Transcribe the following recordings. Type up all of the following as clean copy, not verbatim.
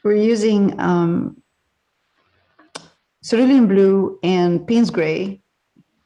We're using cerulean blue and Payne's gray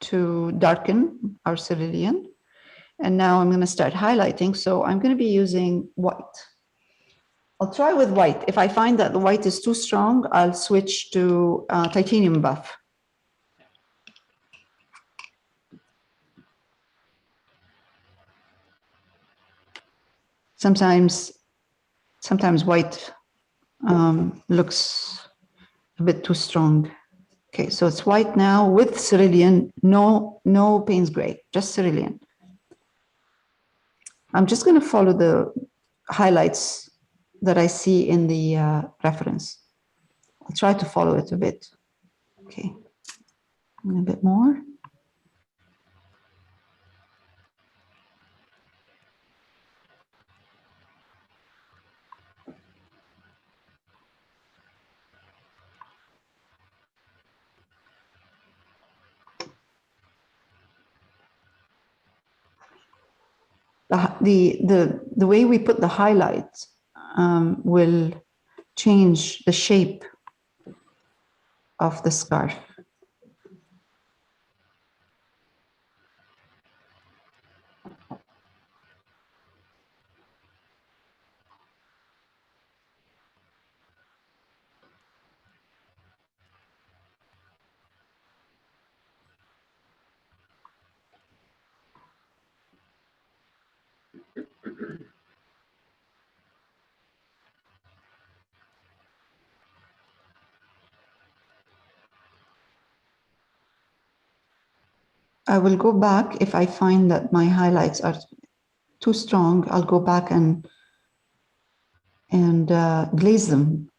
to darken our cerulean. And now I'm going to start highlighting. So I'm going to be using white. I'll try with white. If I find that the white is too strong, I'll switch to titanium buff. Sometimes white looks a bit too strong. Okay, so it's white now with cerulean, no Payne's gray, just cerulean. I'm just going to follow the highlights that I see in the reference. I'll try to follow it a bit. Okay, and a bit more. The way we put the highlights will change the shape of the scarf. I will go back if I find that my highlights are too strong. I'll go back and glaze them.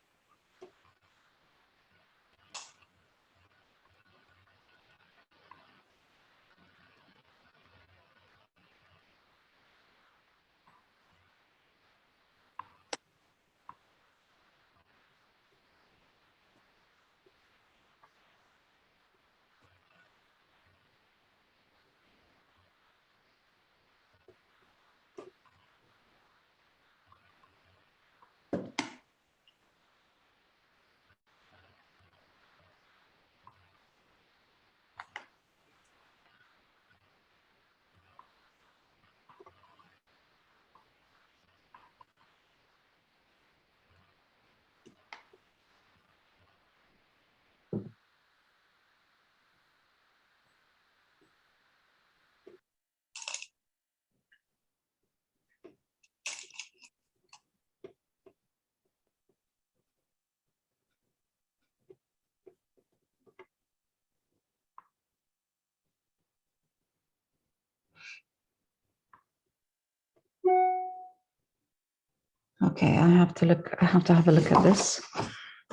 Okay, I have to have a look at this.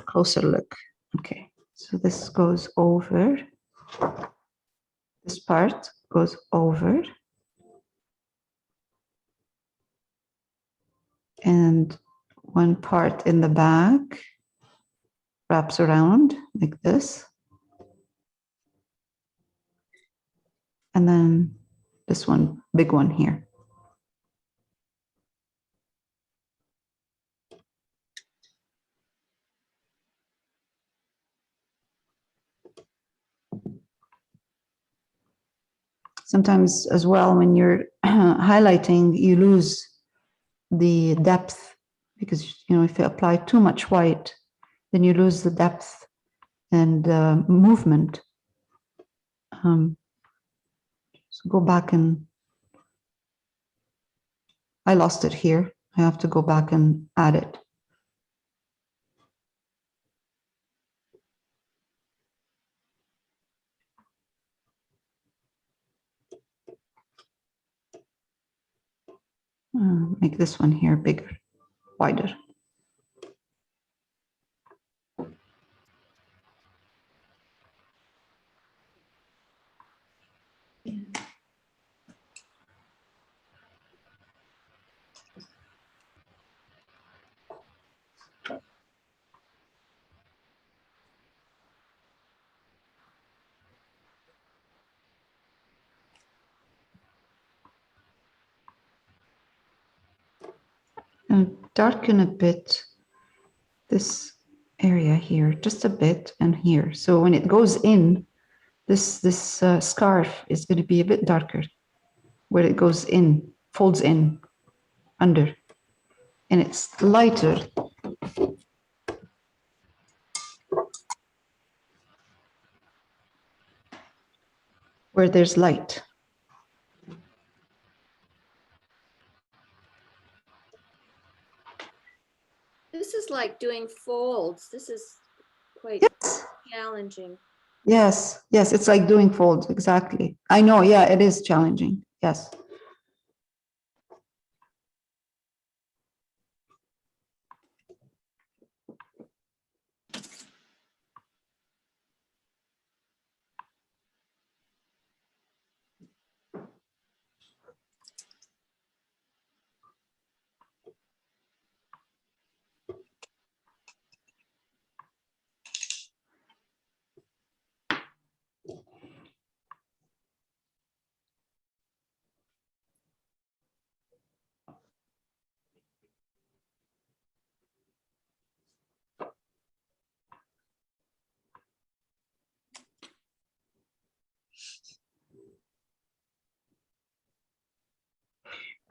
Closer look. Okay, so this goes over. This part goes over. And one part in the back wraps around like this. And then this one, big one here. Sometimes as well, when you're highlighting, you lose the depth because, you know, if you apply too much white, then you lose the depth and movement. So go back and I lost it here. I have to go back and add it. Make this one here bigger, wider. And darken a bit this area here, just a bit, and here. So when it goes in, this scarf is going to be a bit darker where it goes in, folds in under, and it's lighter where there's light. This is like doing folds. This is quite Yes. challenging. Yes, yes, it's like doing folds, exactly. I know, yeah, it is challenging, yes.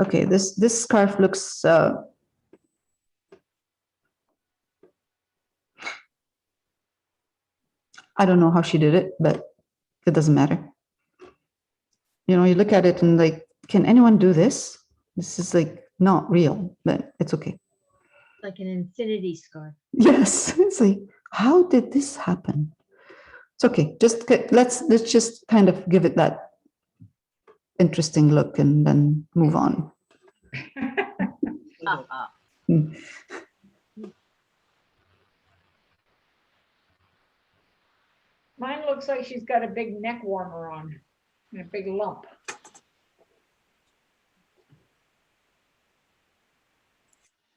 Okay, this scarf looks I don't know how she did it, but it doesn't matter. You know, you look at it and like, can anyone do this? This is like not real, but it's okay. Like an infinity scarf. Yes, it's like, how did this happen? It's okay. Just let's just kind of give it that interesting look and then move on. Hmm. Mine looks like she's got a big neck warmer on and a big lump.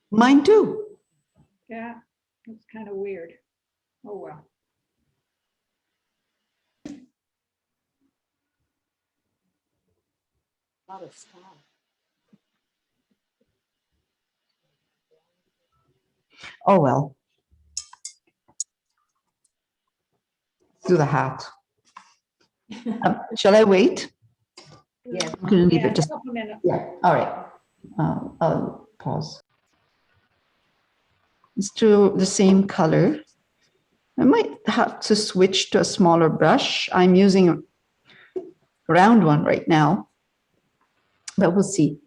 Mine too. Yeah, it's kind of weird. Oh, well. Oh well. Do the hat. Shall I wait? Yes. I'm gonna leave Yeah, it just. a couple minutes. Yeah. All right. I'll pause. Let's do the same color. I might have to switch to a smaller brush. I'm using a round one right now, but we'll see.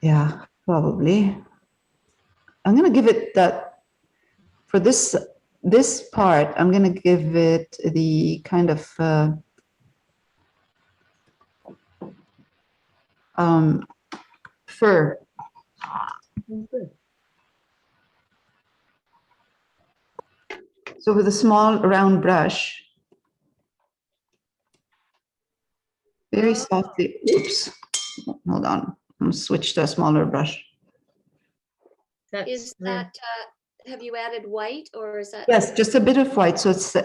Yeah, probably. I'm gonna give it that for this part. I'm gonna give it the kind of fur. So with a small round brush, very softly. Oops. Hold on. I'm gonna switch to a smaller brush. Is that, have you added white or is that? Yes, just a bit of white. So it's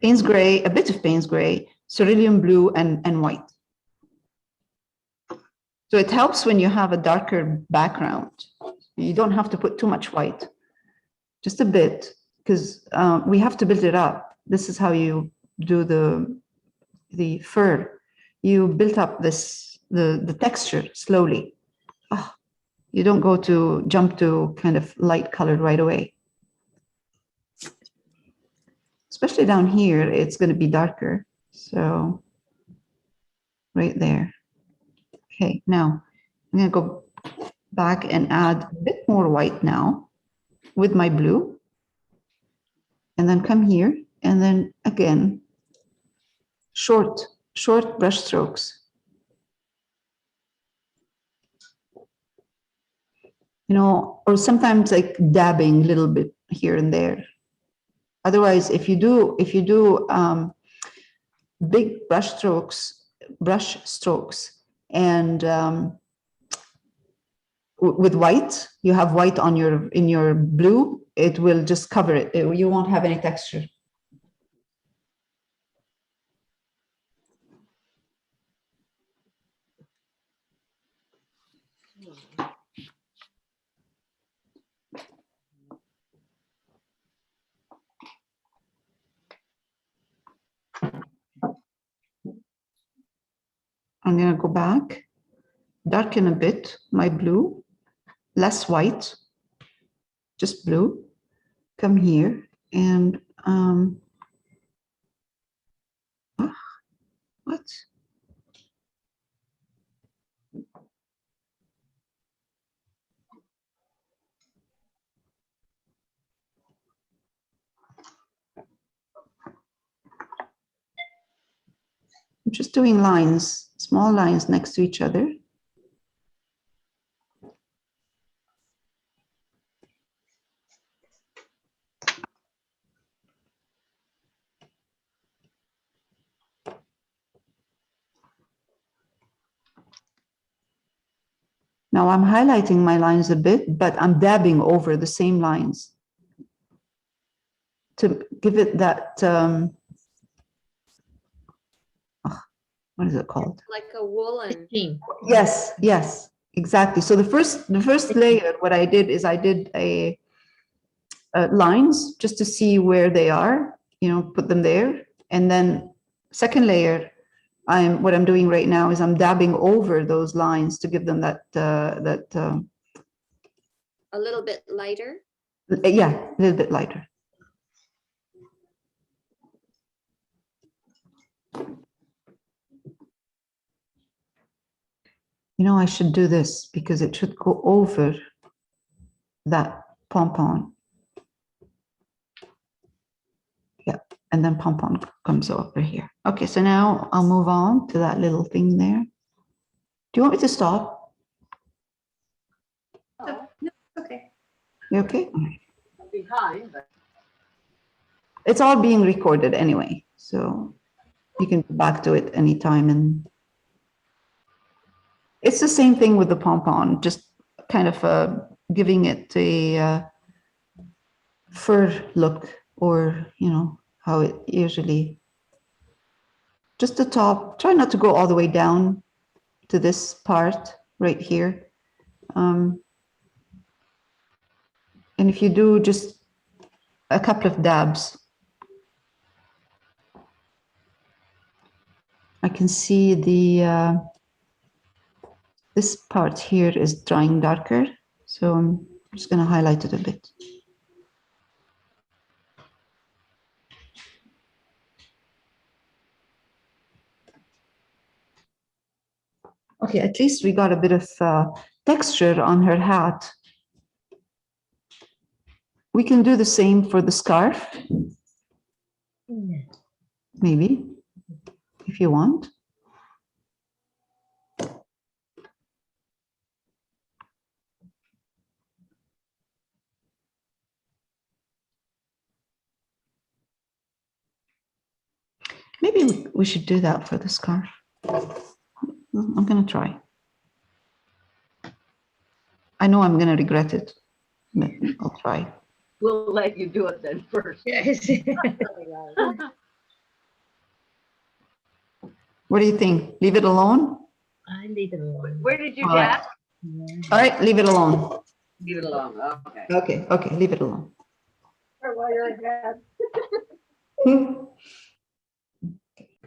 Payne's gray, a bit of Payne's gray, cerulean blue, and white. So it helps when you have a darker background. You don't have to put too much white, just a bit, because we have to build it up. This is how you do the fur. You build up the texture slowly. Oh, you don't go to jump to kind of light colored right away. Especially down here, it's going to be darker. So right there. Okay, now I'm going to go back and add a bit more white now with my blue. And then come here and then again, short brush strokes. You know, or sometimes like dabbing a little bit here and there. Otherwise, if you do big brush strokes, and with white, you have white on in your blue, it will just cover it. You won't have any texture. I'm going to go back, darken a bit my blue, less white, just blue. Come here and what? I'm just doing lines, small lines next to each other. Now I'm highlighting my lines a bit, but I'm dabbing over the same lines to give it that, what is it called? Like a woolen. Team. Yes, yes, exactly. So the first layer, what I did is I did a lines just to see where they are, you know, put them there. And then second layer, what I'm doing right now is I'm dabbing over those lines to give them that, A little bit lighter. yeah, a little bit lighter. You know, I should do this because it should go over that pom-pom. Yeah, and then pom-pom comes over here. Okay, so now I'll move on to that little thing there. Do you want me to stop? Okay. You okay? Behind, but. It's all being recorded anyway, so you can go back to it anytime. And it's the same thing with the pom-pom, just kind of giving it a fur look, or, you know, how it usually, just the top. Try not to go all the way down to this part right here. And if you do just a couple of dabs, I can see the this part here is drying darker, so I'm just going to highlight it a bit. Okay, at least we got a bit of texture on her hat. We can do the same for the scarf, maybe, if you want. Maybe we should do that for the scarf. I'm going to try. I know I'm going to regret it, but I'll try. We'll let you do it then first. Yes. What do you think? Leave it alone? I leave it alone. Where did you All right. dab? Yeah. All right, leave it alone. Leave it alone, okay. Okay, okay, leave it alone. While you're ahead.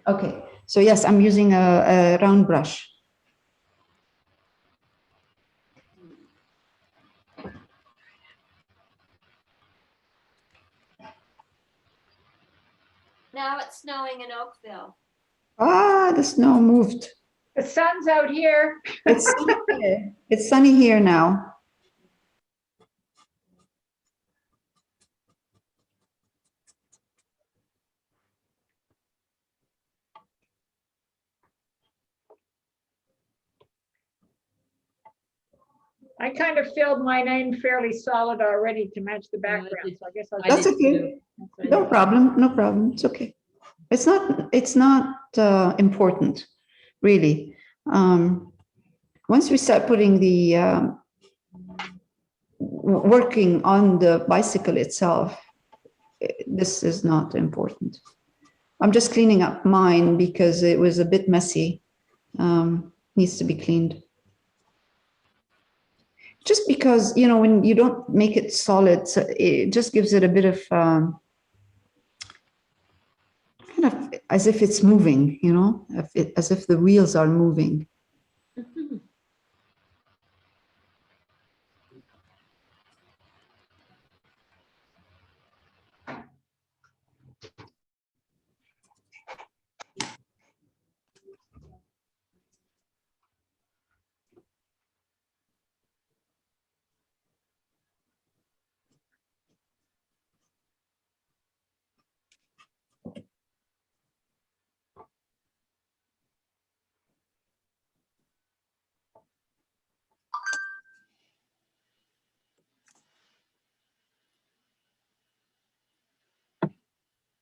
Okay, so yes, I'm using a round brush. Now it's snowing in Oakville. Ah, the snow moved. The sun's out here. It's sunny here. It's sunny here now. I kind of filled mine in fairly solid already to match the background, so I guess I'll. That's okay. No problem, no problem. It's okay. It's not important, really. Once we start putting the working on the bicycle itself, this is not important. I'm just cleaning up mine because it was a bit messy. Needs to be cleaned. just because, you know, when you don't make it solid, so it just gives it a bit of kind of as if it's moving, you know, as if the wheels are moving.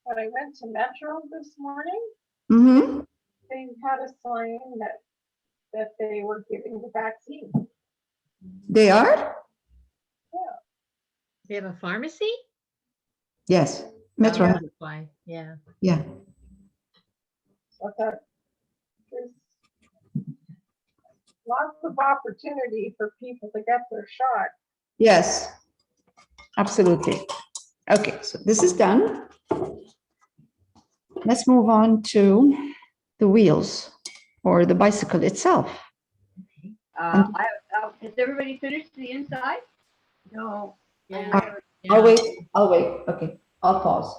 When I went to Metro this morning, Mm-hmm. they had a sign that they were giving the vaccine. They are? They have a pharmacy? Yes. Metro. Oh, that's why. Yeah. Yeah. So I thought there's lots of opportunity for people to get their shot. Yes. Absolutely. Okay, so this is done. Let's move on to the wheels or the bicycle itself. Has everybody finished the inside? No. Yeah. I'll wait. Okay, I'll pause.